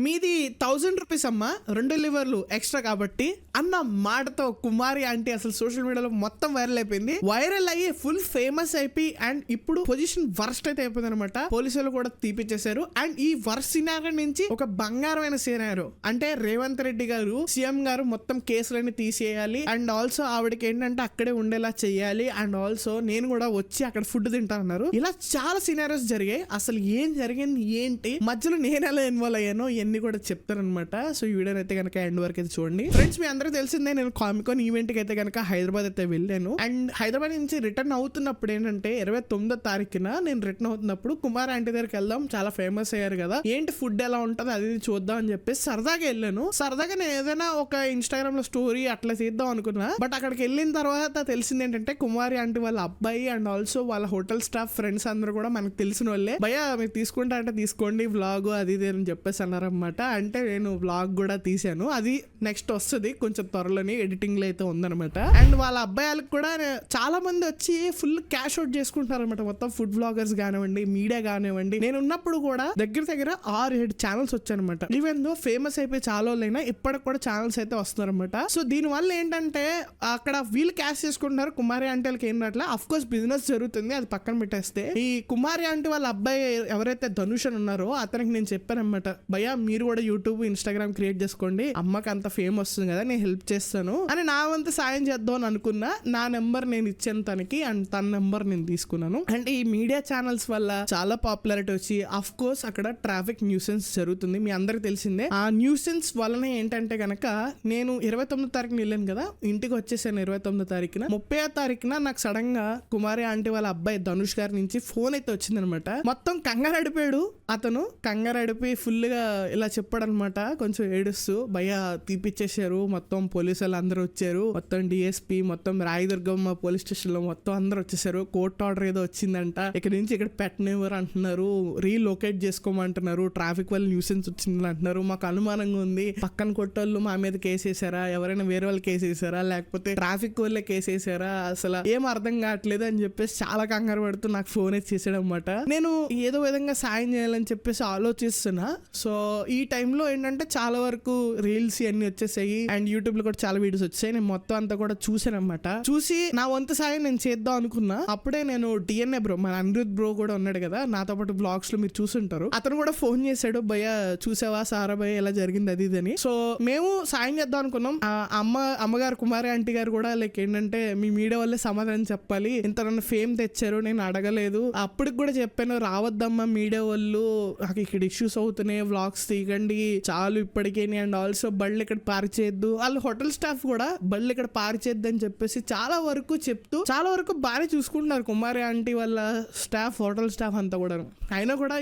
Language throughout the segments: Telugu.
మీది 1000 రూపీస్ అమ్మా, 2 లివర్లు ఎక్స్ట్రా కాబట్టి అన్న మాటతో కుమారి ఆంటీ అసలు సోషల్ మీడియాలో మొత్తం వైరల్ అయిపోయింది. వైరల్ అయ్యి ఫుల్ ఫేమస్ అయిపోయి అండ్ ఇప్పుడు పొజిషన్ వర్స్ట్ అయితే అయిపోయింది అనమాట. పోలీసులు కూడా తీపిచ్చేశారు. అండ్ ఈ వర్స్ట్ సినారో నుంచి ఒక బంగారమైన సినారో అంటే రేవంత్ రెడ్డి గారు సీఎం గారు మొత్తం కేసులన్నీ తీసేయాలి అండ్ ఆల్సో ఆవిడకి ఏంటంటే అక్కడే ఉండేలా చెయ్యాలి అండ్ ఆల్సో నేను కూడా వచ్చి అక్కడ ఫుడ్ తింటానన్నారు. ఇలా చాలా సినారోస్ జరిగాయి. అసలు ఏం జరిగింది ఏంటి, మధ్యలో నేను ఎలా ఇన్వాల్వ్ అయ్యానో ఇవన్నీ కూడా చెప్తారనమాట. సో ఈ వీడియో అయితే కనుక ఎండ్ వరకు అయితే చూడండి. ఫ్రెండ్స్, మీ అందరికీ తెలిసిందే నేను కామికాన్ ఈవెంట్ కి అయితే కనుక హైదరాబాద్ అయితే వెళ్ళాను. అండ్ హైదరాబాద్ నుంచి రిటర్న్ అవుతున్నప్పుడు ఏంటంటే 29వ తారీఖున నేను రిటర్న్ అవుతున్నప్పుడు కుమార్ ఆంటీ దగ్గరికి వెళ్దాం, చాలా ఫేమస్ అయ్యారు కదా, ఏంటి ఫుడ్ ఎలా ఉంటది అది చూద్దాం అని చెప్పేసి సరదాగా వెళ్ళాను. సరదాగా నేను ఏదైనా ఒక ఇన్స్టాగ్రామ్ లో స్టోరీ అట్లా చేద్దాం అనుకున్నా. బట్ అక్కడికి వెళ్ళిన తర్వాత తెలిసింది ఏంటంటే కుమారి ఆంటీ వాళ్ళ అబ్బాయి అండ్ ఆల్సో వాళ్ళ హోటల్ స్టాఫ్ ఫ్రెండ్స్ అందరూ కూడా మనకు తెలిసిన వాళ్ళే. భయ్యా మీరు తీసుకుంటా అంటే తీసుకోండి వ్లాగ్ అది ఇది అని చెప్పేసి అన్నారన్నమాట. అంటే నేను వ్లాగ్ కూడా తీసాను, అది నెక్స్ట్ వస్తుంది కొంచెం త్వరలోనే ఎడిటింగ్ లో అయితే ఉందనమాట. అండ్ వాళ్ళ అబ్బాయిలకు కూడా చాలా మంది వచ్చి ఫుల్ క్యాష్ అవుట్ చేసుకుంటారు అనమాట. మొత్తం ఫుడ్ వ్లాగర్స్ కానివ్వండి, మీడియా కానివ్వండి. నేను ఉన్నప్పుడు కూడా దగ్గర 6-7 ఛానల్స్ వచ్చాయనమాట. ఈవెన్ దో ఫేమస్ అయిపోయి చాలా వాళ్ళైనా ఇప్పటికి కూడా ఛానల్స్ అయితే వస్తున్నారనమాట. సో దీని వల్ల ఏంటంటే అక్కడ వీళ్ళు క్యాష్ చేసుకుంటున్నారు, కుమారి ఆంటీ వాళ్ళకి ఏం రావట్లే. అఫ్ కోర్స్ బిజినెస్ జరుగుతుంది, అది పక్కన పెట్టేస్తే ఈ కుమారి ఆంటీ వాళ్ళ అబ్బాయి ఎవరైతే ధనుష్ అని ఉన్నారో అతనికి నేను చెప్పాను అనమాట, భయ్యా మీరు కూడా యూట్యూబ్ ఇన్స్టాగ్రామ్ క్రియేట్ చేసుకోండి, అమ్మకి అంత ఫేమ్ వస్తుంది కదా, నేను హెల్ప్ చేస్తాను అని నా వంతు సాయం చేద్దాం అని అనుకున్నా. నా నెంబర్ నేను ఇచ్చాను తనకి అండ్ తన నెంబర్ నేను తీసుకున్నాను. అండ్ ఈ మీడియా ఛానల్స్ వల్ల చాలా పాపులారిటీ వచ్చి అఫ్ కోర్స్ అక్కడ ట్రాఫిక్ న్యూసెన్స్ జరుగుతుంది, మీ అందరికి తెలిసిందే. ఆ న్యూసెన్స్ వలన ఏంటంటే గనక నేను 29వ తారీఖున వెళ్ళాను కదా, ఇంటికి వచ్చేసాను 29వ తారీఖున. 30వ తారీఖున నాకు సడన్ గా కుమారి ఆంటీ వాళ్ళ అబ్బాయి ధనుష్ గారి నుంచి ఫోన్ అయితే వచ్చింది అనమాట. మొత్తం కంగారు అడిపాడు అతను, కంగారు అడిపి ఫుల్ గా ఇలా చెప్పాడు అనమాట, కొంచెం ఏడుస్తూ, భయ్య తీపిచ్చేసారు, మొత్తం పోలీసులు అందరూ వచ్చారు, మొత్తం డిఎస్పీ మొత్తం రాయదుర్గమ్మ పోలీస్ స్టేషన్ లో మొత్తం అందరూ వచ్చేసారు, కోర్ట్ ఆర్డర్ ఏదో వచ్చిందంట, ఇక్కడ నుంచి ఇక్కడ పెట్టనివ్వరు అంటున్నారు, రీలొకేట్ చేసుకోమంటున్నారు, ట్రాఫిక్ వల్ల న్యూసెన్స్ వచ్చిందని అంటున్నారు, మాకు అనుమానంగా ఉంది, పక్కన కొట్టోళ్ళు మా మీద కేసు వేసారా, ఎవరైనా వేరే వాళ్ళు కేసు వేసారా, లేకపోతే ట్రాఫిక్ వల్లే కేసు వేసారా, అసలు ఏం అర్థం కావట్లేదు అని చెప్పేసి చాలా కంగారు పడుతూ నాకు ఫోన్ చేసాడు అనమాట. నేను ఏదో విధంగా సాయం చేయాలని చెప్పేసి ఆలోచిస్తున్నా. సో ఈ టైంలో ఏంటంటే చాలా వరకు రీల్స్ అన్ని వచ్చేసాయి అండ్ యూట్యూబ్ లో కూడా చాలా వీడియోస్ వచ్చాయి. నేను మొత్తం అంతా కూడా చూసాను అనమాట. చూసి నా వంతు సాయం నేను చేద్దాం అనుకున్నా. అప్పుడే నేను డిఎన్ఏ బ్రో, మన అనిరుద్ బ్రో కూడా ఉన్నాడు కదా నాతో పాటు బ్లాగ్స్ లో, మీరు చూసుంటారు, అతను కూడా ఫోన్ చేశాడు, భయ్య చూసావా సారా భయ్య ఎలా జరిగింది అది ఇది అని. సో మేము సాయం చేద్దాం అనుకున్నాం. అమ్మగారు కుమారి ఆంటీ గారు కూడా లైక్ ఏంటంటే మీ మీడియా వల్లే సమాధానం చెప్పాలి, ఇంత నన్ను ఫేమ్ తెచ్చారు, నేను అడగలేదు, అప్పటికి కూడా చెప్పాను రావద్దమ్మా మీడియా వాళ్ళు, నాకు ఇక్కడ ఇష్యూస్ అవుతున్నాయి, వ్లాగ్స్ తీయకండి చాలు ఇప్పటికే, అండ్ ఆల్సో బళ్ళు ఇక్కడ పార్క్ చేయొద్దు, వాళ్ళు హోటల్ స్టాఫ్ కూడా బళ్ళు ఇక్కడ పార్క్ చేయొద్దు అని చెప్పేసి చాలా వరకు చెప్తూ చాలా వరకు బాగానే చూసుకుంటున్నారు కుమారి ఆంటీ వాళ్ళ స్టాఫ్, హోటల్ స్టాఫ్ అంతా కూడా. అయినా కూడా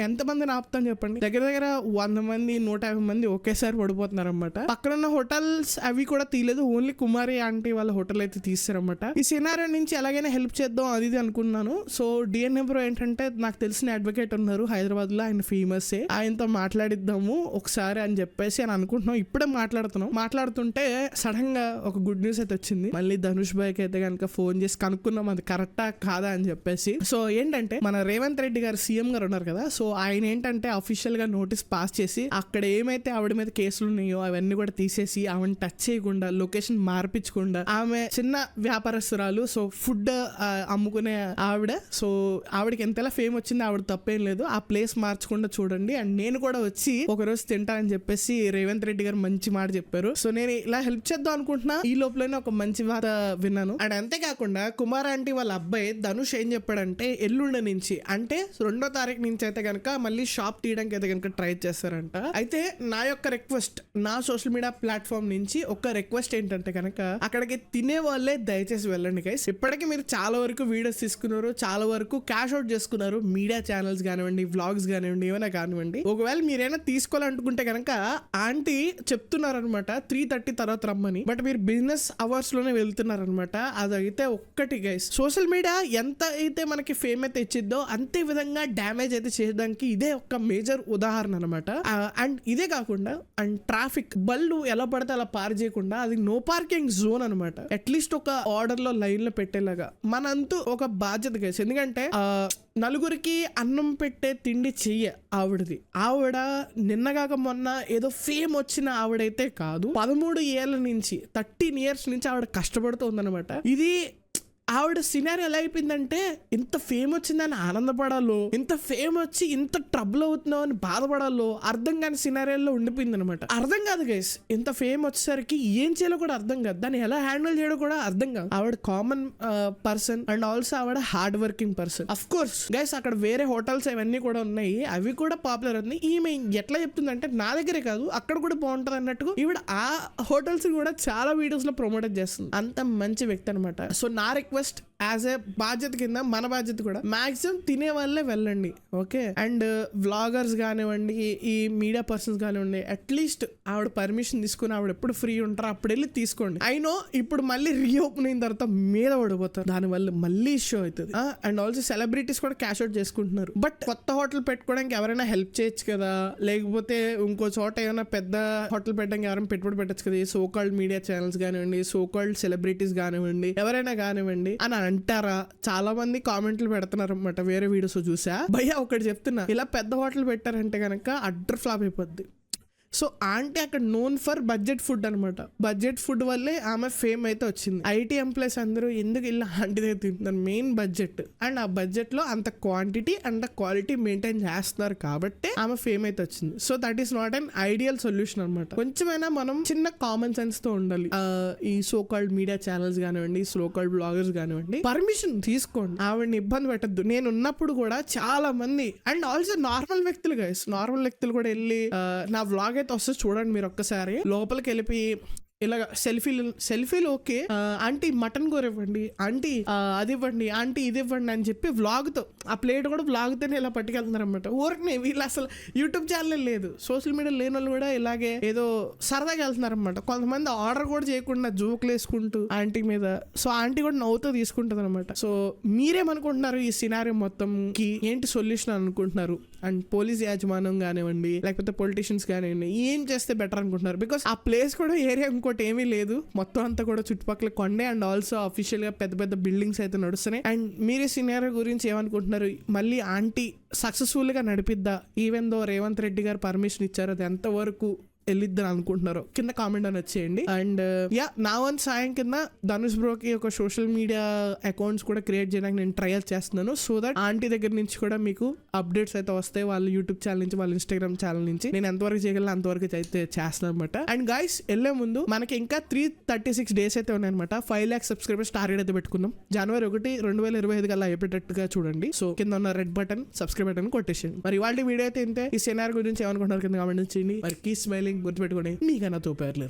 ఎంత మందిని ఆపుతాను చెప్పండి, దగ్గర 100 మంది 150 మంది ఒకేసారి పడిపోతున్నారు అనమాట. పక్కనున్న హోటల్స్ అవి కూడా తీయలేదు, ఓన్లీ కుమారి ఆంటీ వాళ్ళ హోటల్ అయితే తీస్తారనమాట. ఈ సినారియో నుంచి ఎలాగైనా హెల్ప్ చేద్దాం అది ఇది అనుకున్నాను. సో డిఎన్ఏ బ్రో ఏంటంటే నాకు తెలిసిన అడ్వకేట్ ఉన్నారు హైదరాబాద్ లో, ఆయన ఫేమస్, ఆయనతో మాట్లాడిద్దాము ఒకసారి అని చెప్పేసి అని అనుకుంటున్నాం. ఇప్పుడే మాట్లాడుతుంటే సడన్ గా ఒక గుడ్ న్యూస్ అయితే వచ్చింది. మళ్ళీ ధనుష్ భాయ్కి అయితే కనుక ఫోన్ చేసి కనుక్కున్నాం అది కరెక్టా కాదా అని చెప్పేసి. సో ఏంటంటే మన రేవంత్ రెడ్డి గారు సీఎం గారు ఉన్నారు కదా, సో ఆయన ఏంటంటే అఫీషియల్ గా నోటీస్ పాస్ చేసి అక్కడ ఏమైతే ఆవిడ మీద కేసులు ఉన్నాయో అవన్నీ కూడా తీసేసి ఆమెను టచ్ చేయకుండా, లొకేషన్ మార్పించకుండా, ఆమె చిన్న వ్యాపారస్తురాలు, సో ఫుడ్ అమ్ముకునే ఆవిడ, సో ఆవిడకి ఎంతలా ఫేమ్ వచ్చింది, ఆవిడ తప్పేం లేదు, ఆ ప్లేస్ మార్చకుండా చూడండి అండ్ నేను కూడా వచ్చి ఒకరోజు తింటానని చెప్పేసి రేవంత్ రెడ్డి గారు మంచి మాట చెప్పారు. సో నేను ఇలా హెల్ప్ చేద్దాం అనుకుంటున్నా, ఈ లోపలనే ఒక మంచి వార్త విన్నాను. అండ్ అంతేకాకుండా కుమార్ ఆంటీ వాళ్ళ అబ్బాయి ధనుష్ ఏం చెప్పాడంటే ఎల్లుండి నుంచి అంటే 2వ తారీఖు నుంచి అయితే కనుక మళ్ళీ షాప్ తీయడానికి అయితే కనుక ట్రై చేస్తారంట. అయితే నా యొక్క రిక్వెస్ట్, నా సోషల్ మీడియా ప్లాట్ఫామ్ నుంచి ఒక రిక్వెస్ట్ ఏంటంటే కనుక అక్కడికి తినే వాళ్ళే దయచేసి వెళ్ళండి గైస్. ఇప్పటికీ మీరు చాలా వరకు వీడియోస్ తీసుకున్నారు, చాలా వరకు క్యాష్ అవుట్ చేసుకున్నారు, మీడియా ఛానల్స్ కానివ్వండి, వ్లాగ్స్ కానివ్వండి, ఏమైనా కానివ్వండి. ఒకవేళ మీరైనా తీసుకోవాలనుకుంటే కనుక ఆంటీ చెప్తున్నారనమాట 3:30 తర్వాత రమ్మని, బట్ మీరు బిజినెస్ అవర్స్ లోనే వెళ్తున్నారనమాట. అదైతే ఒక్కటి గైస్, సోషల్ మీడియా ఎంత అయితే మనకి ఫేమ్ అయితే ఇచ్చిద్దో అంతే విధంగా డ్యామేజ్ అయితే చేయడానికి ఇదే ఒక మేజర్ ఉదాహరణ అనమాట. అండ్ ఇదే కాకుండా అండ్ ట్రాఫిక్ బళ్ళు ఎలా పడితే అలా పార్క్ చేయకుండా అది నో పార్కింగ్ జోన్ అనమాట. అట్లీస్ట్ ఒక ఆర్డర్ లో లైన్ లో పెట్టేలాగా మనంతూ ఒక బాధ్యత గైస్. ఎందుకంటే నలుగురికి అన్నం పెట్టే తిండి చెయ్య ఆవిడది. ఆవిడ నిన్నగాక మొన్న ఏదో ఫేమ్ వచ్చిన ఆవిడైతే కాదు, 13 ఏళ్ల నుంచి 13 years నుంచి ఆవిడ కష్టపడుతుందన్నమాట. ఇది ఆవిడ సినారీ ఎలా అయిపోయిందంటే, ఇంత ఫేమ్ వచ్చిందని ఆనందపడాలో, ఇంత ఫేమ్ వచ్చి ఇంత ట్రబుల్ అవుతున్నావు అని బాధపడాలో అర్థం కాని సినారీలో ఉండిపోయింది అనమాట. అర్థం కాదు గైస్, ఇంత ఫేమ్ వచ్చేసరికి ఏం చేయాలో కూడా అర్థం కాదు, దాన్ని ఎలా హ్యాండిల్ చేయడం కూడా అర్థం కాదు. ఆవిడ కామన్ పర్సన్ అండ్ ఆల్సో ఆవిడ hard working person. Of course guys, అక్కడ వేరే హోటల్స్ అవన్నీ కూడా ఉన్నాయి, అవి కూడా పాపులర్ అవుతున్నాయి. ఈమె ఎట్లా చెప్తుందంటే, నా దగ్గరే కాదు అక్కడ కూడా బాగుంటది అన్నట్టు ఈవిడ ఆ హోటల్స్ కూడా చాలా వీడియోస్ లో ప్రమోట్ చేస్తుంది. అంత మంచి వ్యక్తి అనమాట. సో నా రిక్వెస్ట్ యాజ్ ఏ బాధ్యత కింద, మన బాధ్యత కూడా, మాక్సిమం తినే వాళ్ళే వెళ్ళండి, ఓకే? అండ్ వ్లాగర్స్ కానివ్వండి, ఈ మీడియా పర్సన్స్ కానివ్వండి, అట్లీస్ట్ ఆవిడ పర్మిషన్ తీసుకుని ఆవిడ ఎప్పుడు ఫ్రీ ఉంటారో అప్పుడు వెళ్ళి తీసుకోండి. అయినో ఇప్పుడు మళ్ళీ రీఓపెన్ అయిన తర్వాత మీద పడిపోతారు, దానివల్ల మళ్ళీ ఇష్యూ అవుతుంది. అండ్ ఆల్సో సెలబ్రిటీస్ కూడా క్యాష్ అవుట్ చేసుకుంటున్నారు. బట్ కొత్త హోటల్ పెట్టుకోవడానికి ఎవరైనా హెల్ప్ చేయొచ్చు కదా, లేకపోతే ఇంకో చోట ఏమైనా పెద్ద హోటల్ పెట్టడానికి ఎవరైనా పెట్టుబడి పెట్టచ్చు కదా. సో కాల్డ్ మీడియా ఛానల్స్ కానివ్వండి, సో కాల్డ్ సెలబ్రిటీస్ కానివ్వండి, ఎవరైనా కానివ్వండి అని అంటారా? చాలా మంది కామెంట్లు పెడుతున్నారు అన్నమాట, వేరే వీడియోస్ చూసా. భయ్యా ఒకటి చెప్తున్నా, ఇలా పెద్ద హోటల్ పెట్టారంటే కనుక అడ్డర్ ఫ్లాప్ అయిపోద్ది. సో ఆంటీ అక్కడ నోన్ ఫర్ బడ్జెట్ ఫుడ్ అనమాట. బడ్జెట్ ఫుడ్ వల్లే ఆమె ఫేమ్ అయితే వచ్చింది. ఐటీ ఎంప్లాయీస్ అందరూ ఎందుకు ఇలా ఆంటీ దగ్గర తింటున్నారు, మెయిన్ బడ్జెట్. అండ్ ఆ బడ్జెట్ లో అంత క్వాంటిటీ అండ్ క్వాలిటీ మెయింటైన్ చేస్తున్నారు కాబట్టి ఆమె ఫేమ్ అయితే వచ్చింది. So that is not an ideal solution అనమాట. కొంచెమైనా మనం చిన్న కామన్ సెన్స్ తో ఉండాలి. ఈ సో కాల్డ్ మీడియా ఛానల్స్ కానివ్వండి, సో కాల్డ్ బ్లాగర్స్ కానివ్వండి, పర్మిషన్ తీసుకోండి, ఆవిడని ఇబ్బంది పెట్టద్దు. నేను ఉన్నప్పుడు కూడా చాలా మంది, అండ్ ఆల్సో నార్మల్ వ్యక్తులు గైస్, నార్మల్ వ్యక్తులు కూడా వెళ్ళి నా వ్లాగ్ అయితే వస్తే చూడండి మీరు ఒక్కసారి, లోపలికి వెళ్ళి ఇలాగ సెల్ఫీలు ఓకే, ఆంటీ మటన్ కూర ఇవ్వండి, ఆంటీ అది ఇవ్వండి, ఆంటీ ఇది ఇవ్వండి అని చెప్పి వ్లాగ్తో, ఆ ప్లేట్ కూడా వ్లాగ్తోనే ఇలా పట్టుకెళ్తున్నారు అనమాట. ఊరికి వీళ్ళు అసలు యూట్యూబ్ ఛానల్ లేదు, సోషల్ మీడియా లేని వాళ్ళు కూడా ఇలాగే ఏదో సరదాగా వెళ్తున్నారు అనమాట. కొంతమంది ఆర్డర్ కూడా చేయకుండా జోకులు వేసుకుంటూ ఆంటీ మీద, సో ఆంటీ కూడా నవ్వుతూ తీసుకుంటుంది అనమాట. సో మీరేమనుకుంటున్నారు ఈ సినారీ మొత్తంకి ఏంటి సొల్యూషన్ అనుకుంటున్నారు? అండ్ పోలీస్ యాజమాన్యం కానివ్వండి, లేకపోతే పొలిటీషియన్స్ కానివ్వండి, ఏం చేస్తే బెటర్ అనుకుంటున్నారు? బికాస్ ఆ ప్లేస్ కూడా ఏరియా ఇంకోటి ఏమీ లేదు, మొత్తం అంతా కూడా చుట్టుపక్కల కొండే. అండ్ ఆల్సో అఫీషియల్ గా పెద్ద పెద్ద బిల్డింగ్స్ అయితే నడుస్తున్నాయి. అండ్ మీరు ఈ సినారియో గురించి ఏమనుకుంటున్నారు? మళ్ళీ ఆంటీ సక్సెస్ఫుల్ గా నడిపిద్దా? ఈవెన్ దో రేవంత్ రెడ్డి గారు పర్మిషన్ ఇచ్చారు, అది ఎంతవరకు వెళ్ళిద్దని అనుకుంటున్నారు కింద కామెంట్ అని వచ్చేయండి. అండ్ నా వంతు సాయం కింద ధనుష్ బ్రోకి ఒక సోషల్ మీడియా అకౌంట్స్ కూడా క్రియేట్ చేయడానికి నేను ట్రయల్ చేస్తున్నాను. సో దట్ ఆంటీ దగ్గర నుంచి కూడా మీకు అప్డేట్స్ అయితే వస్తాయి, వాళ్ళ యూట్యూబ్ ఛానల్ నుంచి, వాళ్ళ ఇన్స్టాగ్రామ్ ఛానల్ నుంచి. నేను ఎంతవరకు చేయగలను అంతవరకు అయితే చేస్తాను అనమాట. అండ్ గైస్, వెళ్లే ముందు మనకి ఇంకా 336 days అయితే ఉన్నాయన్నమాట. 5 lakhs సబ్స్క్రైబర్స్ టార్గెట్ అయితే పెట్టుకుందాం. January 1, 2025 కల్లా అయిపోయేటట్టుగా చూడండి. సో కింద ఉన్న రెడ్ బటన్, సబ్స్క్రైబ్ బటన్ కొట్టేసేయండి. మరి ఇవాళ వీడియో అయితే ఇంతే. ఈ సినారీ గురించి ఏమనుకుంటున్నారు కింద కామెంట్ చేయండి. మరి కీ స్మైలింగ్ గుర్తుపెట్టుకోండి, మీకన్నా తోపేర్లేరు.